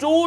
$2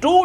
$2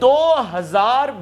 $2000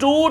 $2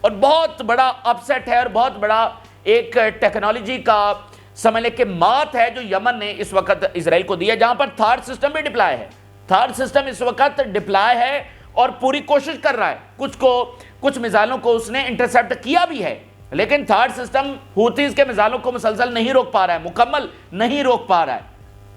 اور بہت بڑا اپسیٹ ہے اور بہت بڑا ایک ٹیکنالوجی کا سمجھ لیں کہ مات ہے جو یمن نے اس وقت اسرائیل کو دیا، جہاں پر تھارڈ سسٹم بھی ڈپلائی ہے. تھارڈ سسٹم اس وقت ڈپلائی ہے اور پوری کوشش کر رہا ہے. کچھ میزائلوں کو اس نے انٹرسیپٹ کیا بھی ہے، لیکن تھارڈ سسٹم ہوتیز کے میزائلوں کو مسلسل نہیں روک پا رہا ہے، مکمل نہیں روک پا رہا ہے،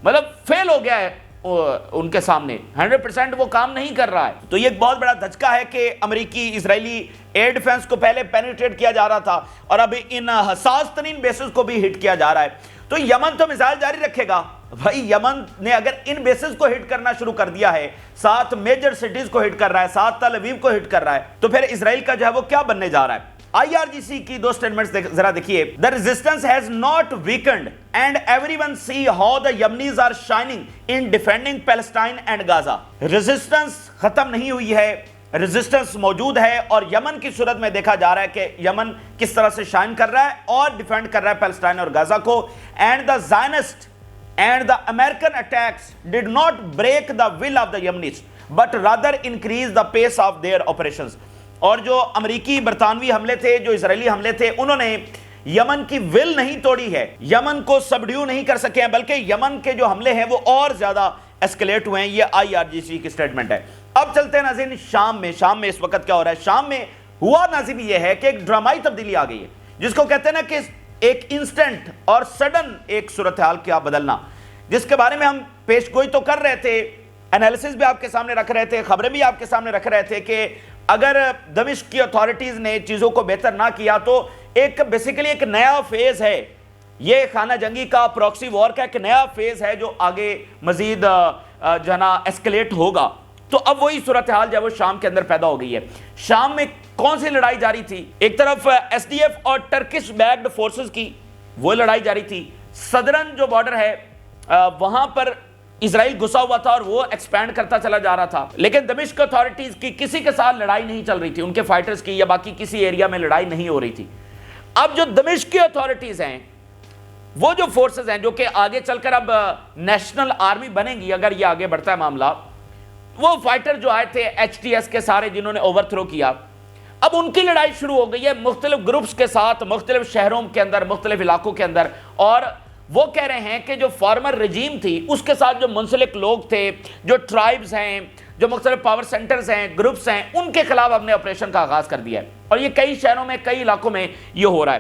مطلب فیل ہو گیا ہے ان کے سامنے، 100% وہ کام نہیں کر رہا ہے. تو یہ ایک بہت بڑا دھچکا ہے کہ امریکی اسرائیلی ایئر ڈیفنس کو پہلے پینیٹریٹ کیا جا رہا تھا اور اب ان حساس ترین بیسز کو بھی ہٹ کیا جا رہا ہے. تو یمن تو میزائل جاری رکھے گا بھائی. یمن نے اگر ان بیسز کو ہٹ کرنا شروع کر دیا ہے، 7 میجر سٹیز کو ہٹ کر رہا ہے، 7 تل ابیب کو ہٹ کر رہا ہے، تو پھر اسرائیل کا جو ہے وہ کیا بننے جا رہا ہے. IRGC کی 2 سٹیٹمنٹس ذرا دیکھیے. The resistance has not weakened and everyone see how the Yemenis are shining in defending Palestine and Gaza. Resistance ختم نہیں ہوئی ہے، ریزسٹنس موجود ہے، اور یمن کی صورت میں دیکھا جا رہا ہے کہ یمن کس طرح سے شائن کر رہا ہے اور ڈیفینڈ کر رہا ہے پیلسٹائن اور غزہ کو. And the Zionist and the American attacks did not break the will of the Yemenis but rather increase the pace of their operations. اور جو امریکی برطانوی حملے تھے، جو اسرائیلی حملے تھے، انہوں نے یمن کی ول نہیں توڑی ہے، یمن کو سبڈیو نہیں کر سکے ہیں، بلکہ یمن کے جو حملے ہیں وہ اور زیادہ ایسکلیٹ ہوئے ہیں. یہ IRGC کی سٹیٹمنٹ ہے. اب چلتے ہیں ناظرین شام میں اس وقت کیا ہو رہا ہے. شام میں ہوا ناظرین یہ ہے کہ ایک ڈرامائی تبدیلی آ گئی ہے، جس کو کہتے ہیں نا کہ ایک انسٹنٹ اور سڈن ایک صورتحال کیا بدلنا، جس کے بارے میں ہم پیش گوئی تو کر رہے تھے، انالیسس بھی آپ کے سامنے رکھ رہے تھے، خبریں بھی آپ کے سامنے رکھ رہے تھے کہ اگر دمشق کی اتھارٹیز نے چیزوں کو بہتر نہ کیا تو ایک بیسیکلی ایک نیا فیز ہے، یہ خانہ جنگی کا، پروکسی وار کا ایک نیا فیز ہے جو آگے مزید جو ہے نا ایسکلیٹ ہوگا. تو اب وہی صورتحال جو ہے وہ شام کے اندر پیدا ہو گئی ہے. شام میں کون سی لڑائی جاری تھی؟ ایک طرف SDF اور ٹرکش بیکڈ فورسز کی وہ لڑائی جاری تھی. صدرن جو بارڈر ہے وہاں پر اسرائیل گھسا ہوا تھا اور وہ ایکسپینڈ کرتا چلا جا رہا تھا، لیکن دمشق اتھارٹیز کی کسی کے ساتھ لڑائی نہیں چل رہی تھی، ان کے فائٹرز کی یا باقی کسی ایریا میں لڑائی نہیں ہو رہی تھی. اب جو دمشق کی اتھارٹیز ہیں، وہ جو فورسز ہیں جو کہ آگے چل کر اب نیشنل آرمی بنیں گی اگر یہ آگے بڑھتا ہے معاملہ، وہ فائٹر جو آئے تھے HTS کے سارے جنہوں نے اوور تھرو کیا، اب ان کی لڑائی شروع ہو گئی ہے مختلف گروپس کے ساتھ، مختلف شہروں کے اندر، مختلف علاقوں کے اندر. اور وہ کہہ رہے ہیں کہ جو فارمر رجیم تھی اس کے ساتھ جو منسلک لوگ تھے، جو ٹرائبز ہیں، جو مختلف پاور سینٹرز ہیں، گروپس ہیں، ان کے خلاف ہم نے آپریشن کا آغاز کر دیا ہے. اور یہ کئی شہروں میں، کئی علاقوں میں یہ ہو رہا ہے.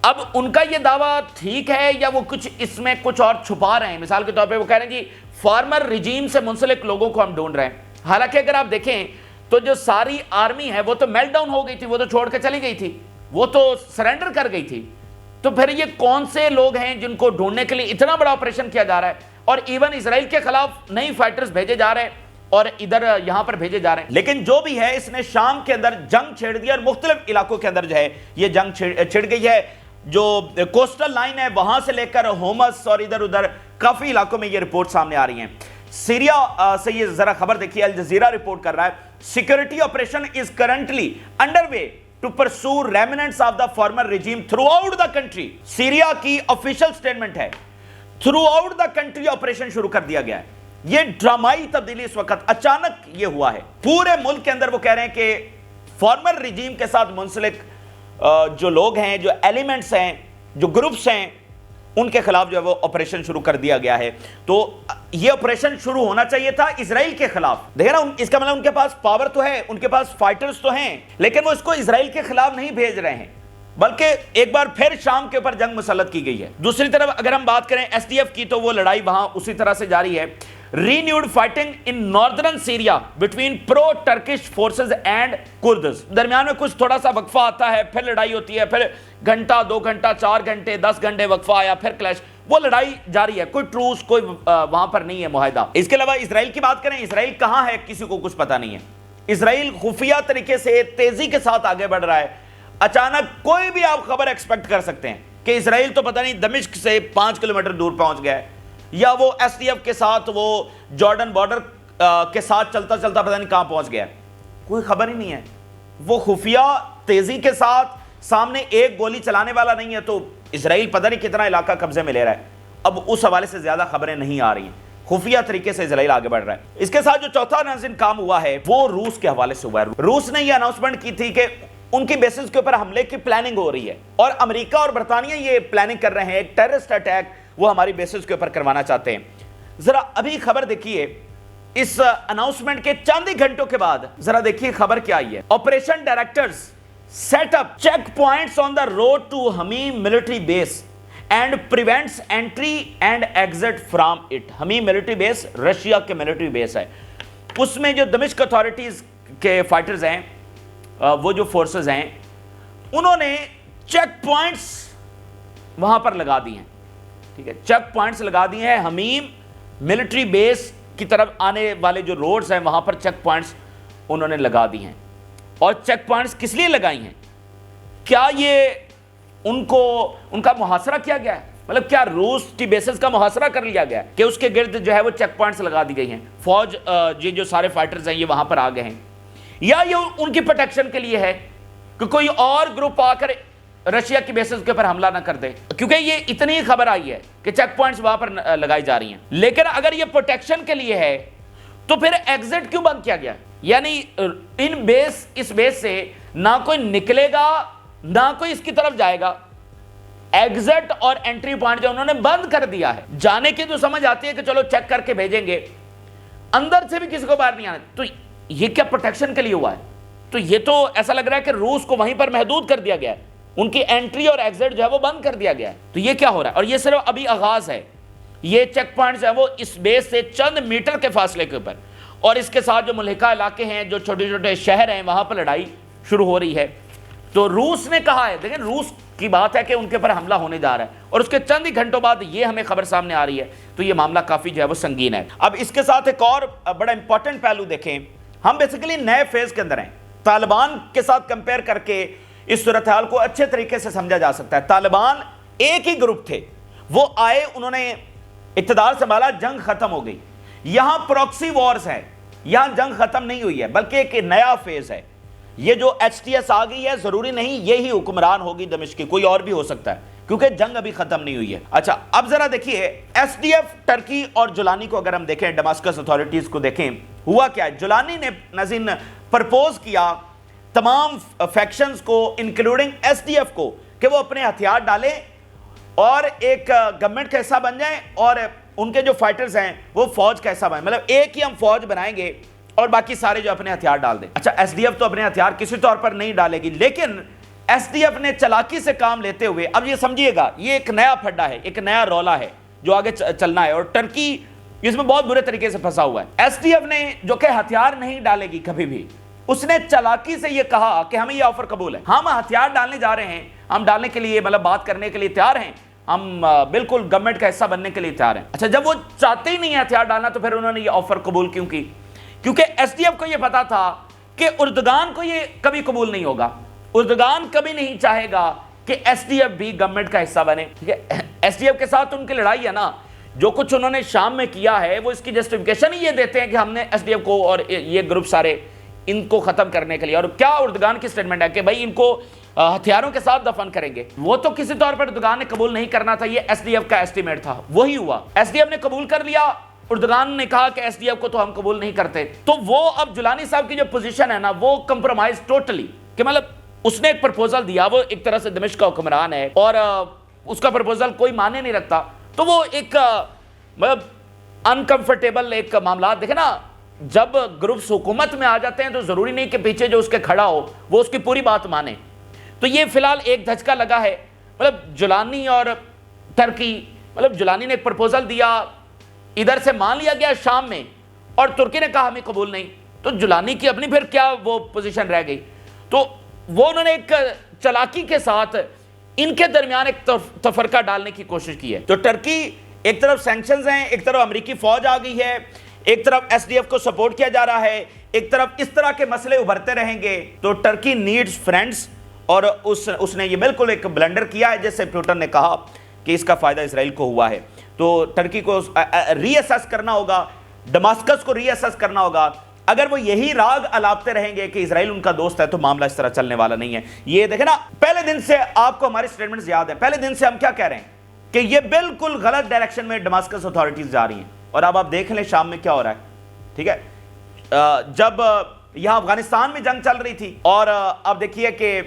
اب ان کا یہ دعویٰ ٹھیک ہے یا وہ کچھ اس میں کچھ اور چھپا رہے ہیں؟ مثال کے طور پہ وہ کہہ رہے ہیں جی فارمر رجیم سے منسلک لوگوں کو ہم ڈھونڈ رہے ہیں. حالانکہ اگر آپ دیکھیں تو جو ساری آرمی ہے وہ تو میلٹ ڈاؤن ہو گئی تھی، وہ تو چھوڑ کے چلی گئی تھی، وہ تو سرنڈر کر گئی تھی. تو پھر یہ کون سے لوگ ہیں جن کو ڈھونڈنے کے لیے اتنا بڑا آپریشن کیا جا رہا ہے؟ اور ایون اسرائیل کے خلاف نئی فائٹرز بھیجے جا رہے ہیں اور ادھر یہاں پر بھیجے جا رہے ہیں. لیکن جو بھی ہے اس نے شام کے اندر جنگ چھیڑ دیا اور مختلف علاقوں کے اندر جو ہے یہ جنگ چھڑ گئی ہے. جو کوسٹل لائن ہے وہاں سے لے کر ہومس اور ادھر ادھر کافی علاقوں میں یہ رپورٹ سامنے آ رہی ہیں. سیریا سے یہ ذرا خبر دیکھیے، الجزیرہ رپورٹ کر رہا ہے security operation is currently under way to pursue remnants of the former regime throughout the country. Syria کی official statement ہے throughout the country آپریشن شروع کر دیا گیا ہے. یہ ڈرامائی تبدیلی اس وقت اچانک یہ ہوا ہے پورے ملک کے اندر. وہ کہہ رہے ہیں کہ فارمر رجیم کے ساتھ منسلک جو لوگ ہیں، جو ایلیمنٹس ہیں، جو گروپس ہیں، ان کے خلاف جو ہے وہ آپریشن شروع کر دیا گیا ہے. تو یہ آپریشن شروع ہونا چاہیے تھا اسرائیل کے خلاف. دیکھیں نا، اس کا مطلب ان کے پاس پاور تو ہے، ان کے پاس فائٹرز تو ہیں، لیکن وہ اس کو اسرائیل کے خلاف نہیں بھیج رہے ہیں، بلکہ ایک بار پھر شام کے اوپر جنگ مسلط کی گئی ہے. دوسری طرف اگر ہم بات کریں SDF کی تو وہ لڑائی وہاں اسی طرح سے جاری ہے. renewed fighting in northern Syria between pro-Turkish forces and Kurds. درمیان میں کچھ تھوڑا سا وقفہ آتا ہے، پھر لڑائی ہوتی ہے، پھر گھنٹہ 2 گھنٹہ 4 گھنٹے 10 گھنٹے وقفہ آیا، پھر کلیش. وہ لڑائی جاری ہے، کوئی ٹروس کوئی وہاں پر نہیں ہے معاہدہ. اس کے علاوہ اسرائیل کی بات کریں، اسرائیل کہاں ہے کسی کو کچھ پتہ نہیں ہے. اسرائیل خفیہ طریقے سے تیزی کے ساتھ آگے بڑھ رہا ہے. اچانک کوئی بھی آپ خبر ایکسپیکٹ کر سکتے ہیں کہ اسرائیل تو پتہ نہیں دمشق سے 5 کلومیٹر دور پہنچ گیا ہے، یا وہ SDF کے ساتھ وہ جارڈن بارڈر کے ساتھ چلتا چلتا پتہ نہیں کہاں پہنچ گیا. کوئی خبر ہی نہیں ہے. وہ خفیہ تیزی کے ساتھ سامنے ایک گولی چلانے والا نہیں ہے تو اسرائیل پتہ نہیں کتنا علاقہ قبضے میں لے رہا ہے. اب اس حوالے سے زیادہ خبریں نہیں آ رہی ہیں. خفیہ طریقے سے اسرائیل آگے بڑھ رہا ہے. اس کے ساتھ جو چوتھا ناظرین کام ہوا ہے وہ روس کے حوالے سے ہوا ہے. روس نے یہ اناؤنسمنٹ کی تھی کہ ان کی بیسز کے اوپر حملے کی پلاننگ ہو رہی ہے اور امریکہ اور برطانیہ یہ پلاننگ کر رہے ہیں، ایک ٹیررسٹ اٹیک وہ ہماری بیسز کے اوپر کروانا چاہتے ہیں۔ ذرا ابھی خبر دیکھیے، اس اناؤنسمنٹ کے چند ہی گھنٹوں کے بعد ذرا دیکھیے خبر کیا آئی ہے۔ Operation directors set up check points on the road to Hmeimim military base and prevents entry and exit from it. Hmeimim military base Russia کے ملٹری بیس ہے، اس میں جو دمشق اتھارٹیز کے فائٹرز ہیں، وہ جو فورسز ہیں، انہوں نے چیک پوائنٹس وہاں پر لگا دی ہیں، ٹھیک ہے، چیک پوائنٹس لگا دیے ہیں۔ حمیم ملٹری بیس کی طرف آنے والے جو روڈز ہیں وہاں پر چیک پوائنٹس انہوں نے لگا دی ہیں۔ اور چیک پوائنٹس کس لیے لگائی ہیں؟ کیا یہ ان کا محاصرہ کیا گیا ہے؟ مطلب کیا روس کی بیسز کا محاصرہ کر لیا گیا ہے کہ اس کے گرد جو ہے وہ چیک پوائنٹس لگا دی گئی ہیں، فوج یہ جو سارے فائٹرز ہیں یہ وہاں پر آ گئے ہیں، یا یہ ان کی پروٹیکشن کے لیے ہے کہ کوئی اور گروپ آ کر رشیا کی بیسز کے اوپر حملہ نہ کر دے؟ کیونکہ یہ اتنی خبر آئی ہے کہ چیک پوائنٹس وہاں پر لگائی جا رہی ہیں۔ لیکن اگر یہ پروٹیکشن کے لیے ہے تو پھر ایگزٹ کیوں بند کیا گیا؟ یعنی اس بیس سے نہ کوئی نکلے گا نہ کوئی اس کی طرف جائے گا۔ ایگزٹ اور انٹری پوائنٹ جو انہوں نے بند کر دیا ہے، جانے کی تو سمجھ آتی ہے کہ چلو چیک کر کے بھیجیں گے، اندر سے بھی کسی کو باہر نہیں آنا، تو یہ کیا پروٹیکشن کے لیے ہوا ہے؟ تو یہ تو ایسا لگ رہا ہے کہ روس کو وہیں پر محدود کر دیا گیا ہے، ان کی انٹری اور ایگزٹ جو ہے وہ بند کر دیا گیا ہے۔ تو یہ کیا ہو رہا ہے؟ اور یہ صرف ابھی آغاز ہے، یہ چیک پوائنٹس ہیں وہ اس بیس سے چند میٹر کے فاصلے کے اوپر، اور اس کے ساتھ جو ملحقہ علاقے ہیں، جو چھوٹے چھوٹے شہر ہیں، وہاں پر لڑائی شروع ہو رہی ہے۔ تو روس نے کہا ہے، دیکھیں روس کی بات ہے کہ ان کے پر حملہ ہونے جا رہا ہے، اور اس کے چند ہی گھنٹوں بعد یہ ہمیں خبر سامنے آ رہی ہے، تو یہ معاملہ کافی جو ہے وہ سنگین ہے۔ اب اس کے ساتھ ایک اور بڑا امپورٹنٹ پہلو دیکھیں، ہم بیسیکلی نئے فیز کے اندر ہیں۔ طالبان کے ساتھ کمپیئر کر کے اس صورتحال کو اچھے طریقے سے سمجھا جا سکتا ہے۔ طالبان ایک ہی گروپ تھے، وہ آئے، انہوں نے اقتدار سنبھالا، جنگ ختم ہو گئی۔ یہاں پروکسی وارز ہے، یہاں جنگ ختم نہیں ہوئی ہے بلکہ ایک نیا فیز ہے۔ یہ جو ایچ ٹی ایس آ گئی ہے، ضروری نہیں یہی حکمران ہوگی دمشق کی، کوئی اور بھی ہو سکتا ہے، کیونکہ جنگ ابھی ختم نہیں ہوئی ہے۔ اچھا اب ذرا دیکھیے ایس ڈی ایف ٹرکی اور جولانی کو اگر ہم دیکھیں، ڈماسکس اتھارٹیز کو دیکھیں، ہوا کیا ہے؟ جولانی نے ناظرین پرپوز کیا تمام فیکشنز کو انکلوڈنگ ایس ڈی ایف کو کہ وہ اپنے ہتھیار ڈالیں اور ایک گورنمنٹ کا حصہ بن جائیں، اور ان کے جو فائٹرز ہیں وہ فوج کا حصہ بنیں، مطلب ایک ہی ہم فوج بنائیں گے اور باقی سارے جو اپنے ہتھیار ڈال دیں۔ اچھا ایس ڈی ایف تو اپنے ہتھیار کسی طور پر نہیں ڈالے گی، لیکن ایس ڈی ایف نے چلاکی سے کام لیتے ہوئے، اب یہ سمجھیے گا یہ ایک نیا پھڈا ہے، ایک نیا رولا ہے جو آگے چلنا ہے، اور ٹرکی اس میں بہت برے طریقے سے پھنسا ہوا ہے۔ ایس ڈی ایف نے جو کہ ہتھیار نہیں ڈالے گی کبھی بھی، اس نے چلاکی سے یہ کہا کہ ہمیں یہ آفر قبول ہے، ہم ہتھیار ڈالنے جا رہے ہیں، ہم ڈالنے کے لیے مطلب بات کرنے کے لیے تیار ہیں، ہم بالکل گورنمنٹ کا حصہ بننے کے لیے تیار ہیں۔ اچھا جب وہ چاہتے ہی نہیں ہے ہتھیار ڈالنا، تو پھر انہوں نے یہ آفر قبول کیوں کی؟ کیونکہ ایس ڈی ایف کو یہ پتا تھا کہ اردگان کو یہ کبھی قبول نہیں ہوگا، اردگان کبھی نہیں چاہے گا کہ ایس ڈی ایف بھی گورنمنٹ کا حصہ بنے، ٹھیک ہے۔ ایس ڈی ایف کے ساتھ ان کی لڑائی ہے نا، جو کچھ انہوں نے شام میں کیا ہے وہ اس کی جسٹیفیکیشن ہی یہ دیتے ہیں کہ ہم نے ایس ڈی ایف کو اور یہ گروپ سارے ان کو ختم کرنے کے لیے، اور کیا اردگان کی سٹیٹمنٹ ہے کہ بھائی ان کو ہتھیاروں کے ساتھ دفن کریں گے۔ وہ تو کسی طور پر اردگان نے قبول نہیں کرنا تھا، یہ ایس ڈی ایف کا ایسٹیمیٹ تھا، وہی ہوا، ایس ڈی ایف نے قبول کر لیا، اردگان نے کہا کہ ایس ڈی ایف کو تو ہم قبول نہیں کرتے۔ تو وہ اب جولانی صاحب کی جو پوزیشن ہے نا، وہ کمپرومائز ٹوٹلی، کہ مطلب اس نے ایک پرپوزل دیا، وہ ایک طرح سے دمشق کا حکمران ہے اور اس کا پرپوزل کوئی معنی نہیں رکھتا، تو وہ ایک مطلب انکمفرٹیبل ایک معاملات دیکھیں نا، جب گروپس حکومت میں آ جاتے ہیں تو ضروری نہیں کہ پیچھے جو اس کے کھڑا ہو وہ اس کی پوری بات مانے۔ تو یہ فی الحال ایک دھچکا لگا ہے، مطلب جولانی اور ترکی، مطلب جولانی نے ایک پرپوزل دیا، ادھر سے مان لیا گیا شام میں، اور ترکی نے کہا ہمیں قبول نہیں، تو جولانی کی اپنی پھر کیا وہ پوزیشن رہ گئی؟ تو وہ انہوں نے ایک چلاکی کے ساتھ ان کے درمیان ایک تفرقہ ڈالنے کی کوشش کی ہے۔ تو ٹرکی ایک طرف سینکشنز ہیں، ایک طرف امریکی فوج آ گئی ہے، ایک طرف ایس ڈی ایف کو سپورٹ کیا جا رہا ہے، ایک طرف اس طرح کے مسئلے ابھرتے رہیں گے، تو ٹرکی نیڈز فرینڈز، اور اس نے یہ بالکل ایک بلنڈر کیا ہے، جیسے پیوٹن نے کہا کہ اس کا فائدہ اسرائیل کو ہوا ہے۔ تو ٹرکی کو ری اسیس کرنا ہوگا، ڈماسکس کو ری اسیس کرنا ہوگا۔ اگر وہ یہی راگ الاپتے رہیں گے کہ اسرائیل ان کا دوست ہے، تو معاملہ اس طرح چلنے والا نہیں ہے۔ یہ دیکھیں نا، پہلے دن سے آپ کو ہماری سٹیٹمنٹس یاد ہیں، پہلے دن سے ہم کیا کہہ رہے ہیں کہ یہ بالکل غلط ڈائریکشن میں ڈماسکس اتھارٹیز جا رہی ہیں، اور اب آپ دیکھ لیں شام میں کیا ہو رہا ہے، ٹھیک ہے۔ جب یہاں افغانستان میں جنگ چل رہی تھی اور اب دیکھیے کہ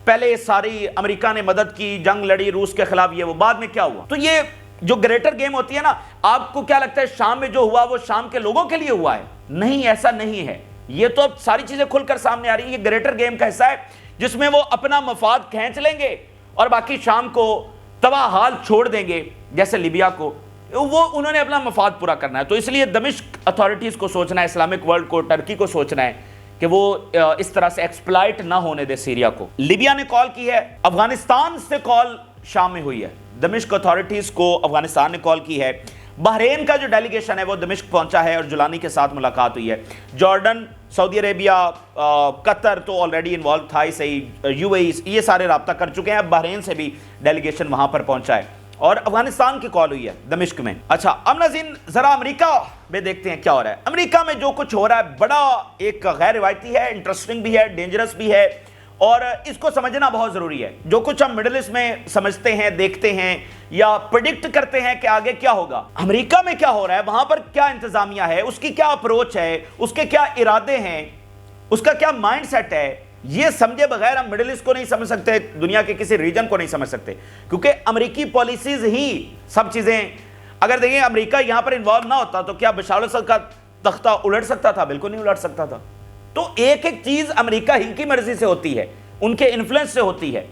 پہلے ساری امریکہ نے مدد کی، جنگ لڑی روس کے خلاف، یہ وہ بعد میں کیا ہوا؟ تو یہ جو گریٹر گیم ہوتی ہے نا، آپ کو کیا لگتا ہے شام میں جو ہوا وہ شام کے لوگوں کے لیے ہوا ہے؟ نہیں، ایسا نہیں ہے۔ یہ تو اب ساری چیزیں کھل کر سامنے آ رہی ہیں۔ یہ گریٹر گیم کا حصہ ہے جس میں وہ اپنا مفاد کھینچ لیں گے اور باقی شام کو تباہ حال چھوڑ دیں گے، جیسے لیبیا کو، وہ انہوں نے اپنا مفاد پورا کرنا ہے۔ تو اس لیے دمشق اتھارٹیز کو سوچنا ہے، اسلامک ورلڈ کو، ٹرکی کو سوچنا ہے کہ وہ اس طرح سے ایکسپلائٹ نہ ہونے دے سیریا کو۔ لیبیا نے کال کی ہے، افغانستان سے کال شام میں ہوئی ہے، دمشق اتھارٹیز کو افغانستان نے کال کی ہے۔ بحرین کا جو ڈیلیگیشن ہے وہ دمشق پہنچا ہے اور جولانی کے ساتھ ملاقات ہوئی ہے۔ جارڈن، سعودی عربیہ، قطر تو آلریڈی انوالو تھا ہی صحیح، یو اے ای، یہ سارے رابطہ کر چکے ہیں۔ اب بحرین سے بھی ڈیلیگیشن وہاں پر پہنچا ہے اور افغانستان کی کال ہوئی ہے دمشق میں۔ اچھا، اب ناظرین ذرا امریکہ میں دیکھتے ہیں کیا ہو رہا ہے۔ امریکہ میں جو کچھ ہو رہا ہے بڑا ایک غیر روایتی ہے، انٹرسٹنگ بھی ہے، ڈینجرس بھی ہے اور اس کو سمجھنا بہت ضروری ہے۔ جو کچھ ہم مڈل ایسٹ میں سمجھتے ہیں، دیکھتے ہیں یا پریڈکٹ کرتے ہیں کہ آگے کیا ہوگا، امریکہ میں کیا ہو رہا ہے، وہاں پر کیا انتظامیہ ہے، اس کی کیا اپروچ ہے، اس کے کیا ارادے ہیں، اس کا کیا مائنڈ سیٹ ہے، یہ سمجھے بغیر ہم مڈل ایسٹ کو نہیں سمجھ سکتے، دنیا کے کسی ریجن کو نہیں سمجھ سکتے، کیونکہ امریکی پالیسیز ہی سب چیزیں۔ اگر دیکھیں امریکہ یہاں پر انوالو نہ ہوتا تو کیا بشار الاسد کا تختہ الٹ سکتا تھا؟ بالکل نہیں الٹ سکتا تھا۔ تو ایک ایک چیز امریکہ ہی کی مرضی سے ہوتی ہے، ان کے انفلوئنس سے ہوتی ہے۔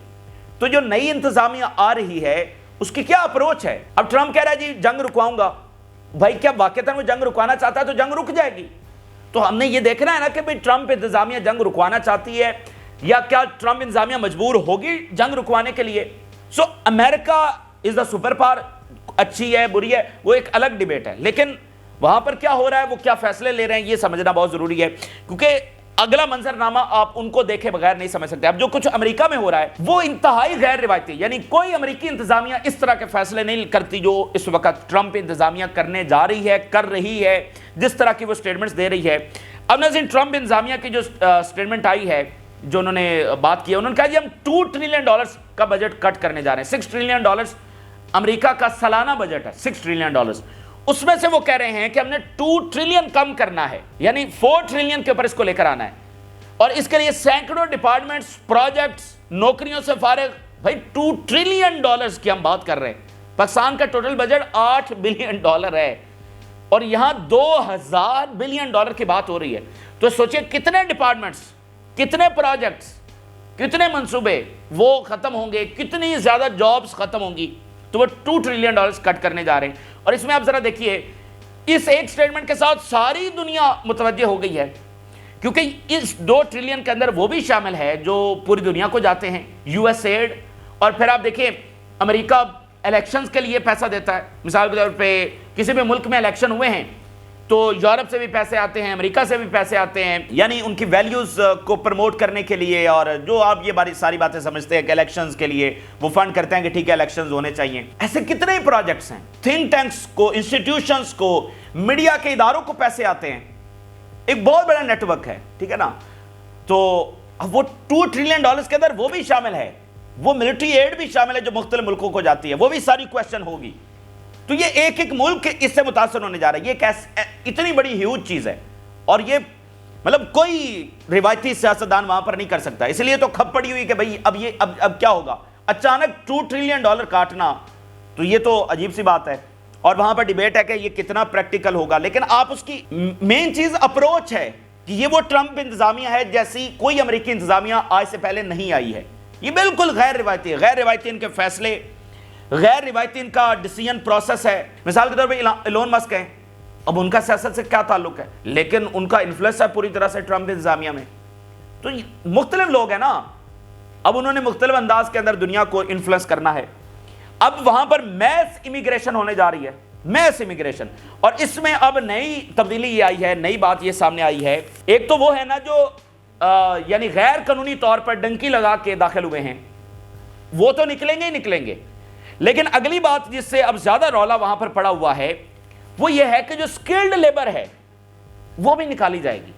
تو جو نئی انتظامیہ آ رہی ہے اس کی کیا اپروچ ہے؟ اب ٹرمپ کہہ رہا ہے جی جنگ رکواؤں گا، بھائی کیا واقعتاً وہ جنگ رکوانا چاہتا ہے تو جنگ رک جائے گی؟ تو ہم نے یہ دیکھنا ہے نا کہ بھئی ٹرمپ انتظامیہ جنگ رکوانا چاہتی ہے یا کیا ٹرمپ انتظامیہ مجبور ہوگی جنگ رکوانے کے لیے؟ سو امریکہ از دا سپر پاور، اچھی ہے بری ہے وہ ایک الگ ڈیبیٹ ہے، لیکن وہاں پر کیا ہو رہا ہے، وہ کیا فیصلے لے رہے ہیں، یہ سمجھنا بہت ضروری ہے، کیونکہ اگلا منظرنامہ آپ ان کو دیکھے بغیر نہیں سمجھ سکتے۔ اب جو کچھ امریکہ میں ہو رہا ہے وہ انتہائی غیر روایتی، یعنی کوئی امریکی انتظامیہ اس طرح کے فیصلے نہیں کرتی جو اس وقت ٹرمپ انتظامیہ کرنے جا رہی ہے، کر رہی ہے، جس طرح کی وہ سٹیٹمنٹس دے رہی ہے۔ اب ناظرین ٹرمپ انتظامیہ کی جو سٹیٹمنٹ آئی ہے، جو انہوں نے بات کی ہے، انہوں نے کہا جی ہم $2 ٹریلین کا بجٹ کٹ کرنے جا رہے ہیں۔ $6 ٹریلین امریکہ کا سالانہ بجٹ ہے، $6 ٹریلین۔ اس میں سے وہ کہہ رہے ہیں کہ ہم نے 2 ٹریلین کم کرنا ہے، یعنی 4 ٹریلین کے اوپر اس کو لے کر آنا ہے، اور اس کے لیے سینکڑوں ڈپارٹمنٹس، پروجیکٹس، نوکریوں سے فارغ۔ بھائی $2 ٹریلین کی ہم بات کر رہے ہیں، پاکستان کا ٹوٹل بجٹ $8 بلین ہے اور یہاں $2000 بلین کی بات ہو رہی ہے۔ تو سوچئے کتنے ڈپارٹمنٹس، کتنے پروجیکٹس، کتنے منصوبے وہ ختم ہوں گے، کتنی زیادہ جابز ختم ہوں گی۔ تو وہ $2 ٹریلین کٹ کرنے جا رہے ہیں، اور اس میں آپ ذرا دیکھیے اس ایک سٹیٹمنٹ کے ساتھ ساری دنیا متوجہ ہو گئی ہے، کیونکہ اس 2 ٹریلین کے اندر وہ بھی شامل ہے جو پوری دنیا کو جاتے ہیں، یو ایس ایڈ، اور پھر آپ دیکھیں امریکہ الیکشنز کے لیے پیسہ دیتا ہے۔ مثال کے طور پہ کسی بھی ملک میں الیکشن ہوئے ہیں تو یورپ سے بھی پیسے آتے ہیں، امریکہ سے بھی پیسے آتے ہیں، یعنی ان کی ویلیوز کو پروموٹ کرنے کے لیے، اور جو آپ یہ ساری باتیں سمجھتے ہیں کہ الیکشنز کے لیے وہ فنڈ کرتے ہیں کہ ٹھیک ہے الیکشنز ہونے چاہیے۔ ایسے کتنے ہی پروجیکٹس ہیں، تھنک ٹینکس کو، انسٹیٹیوشنز کو، میڈیا کے اداروں کو پیسے آتے ہیں، ایک بہت بڑا نیٹ ورک ہے، ٹھیک ہے نا۔ تو وہ $2 ٹریلین کے اندر وہ بھی شامل ہے، وہ ملٹری ایڈ بھی شامل ہے جو مختلف ملکوں کو جاتی ہے، وہ بھی ساری کویسچن ہوگی۔ تو یہ ایک ایک ملک اس سے متاثر ہونے جا رہا ہے، یہ اتنی بڑی ہیوج چیز ہے، اور یہ مطلب کوئی روایتی سیاستدان وہاں پر نہیں کر سکتا۔ اس لیے تو کھپ پڑی ہوئی کہ بھئی اب کیا ہوگا، اچانک $2 ٹریلین کاٹنا، تو یہ تو عجیب سی بات ہے، اور وہاں پر ڈیبیٹ ہے کہ یہ کتنا پریکٹیکل ہوگا۔ لیکن آپ اس کی مین چیز اپروچ ہے کہ یہ وہ ٹرمپ انتظامیہ ہے جیسی کوئی امریکی انتظامیہ آج سے پہلے نہیں آئی ہے، یہ بالکل غیر روایتی ہے، غیر روایتی ان کے فیصلے، غیر روایتی ان کا ڈیسیژن پروسیس ہے۔ مثال کے طور پہ ایلون مسک ہیں، اب ان کا سیاست سے کیا تعلق ہے، لیکن ان کا انفلوئنس ہے پوری طرح سے ٹرمپ انتظامیہ میں۔ تو مختلف لوگ ہیں نا، اب انہوں نے مختلف انداز کے اندر دنیا کو انفلوئنس کرنا ہے۔ اب وہاں پر میس امیگریشن ہونے جا رہی ہے، میس امیگریشن، اور اس میں اب نئی تبدیلی یہ آئی ہے، نئی بات یہ سامنے آئی ہے۔ ایک تو وہ ہے نا جو یعنی غیر قانونی طور پر ڈنکی لگا کے داخل ہوئے ہیں، وہ تو نکلیں گے ہی نکلیں گے، لیکن اگلی بات جس سے اب زیادہ رولا وہاں پر پڑا ہوا ہے وہ یہ ہے کہ جو سکلڈ لیبر ہے وہ بھی نکالی جائے گی۔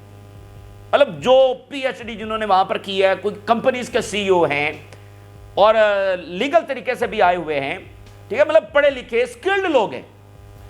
مطلب جو پی ایچ ڈی جنہوں نے وہاں پر کی ہے، کوئی کمپنیز کے سی او ہیں اور لیگل طریقے سے بھی آئے ہوئے ہیں، ٹھیک ہے، مطلب پڑھے لکھے سکلڈ لوگ ہیں،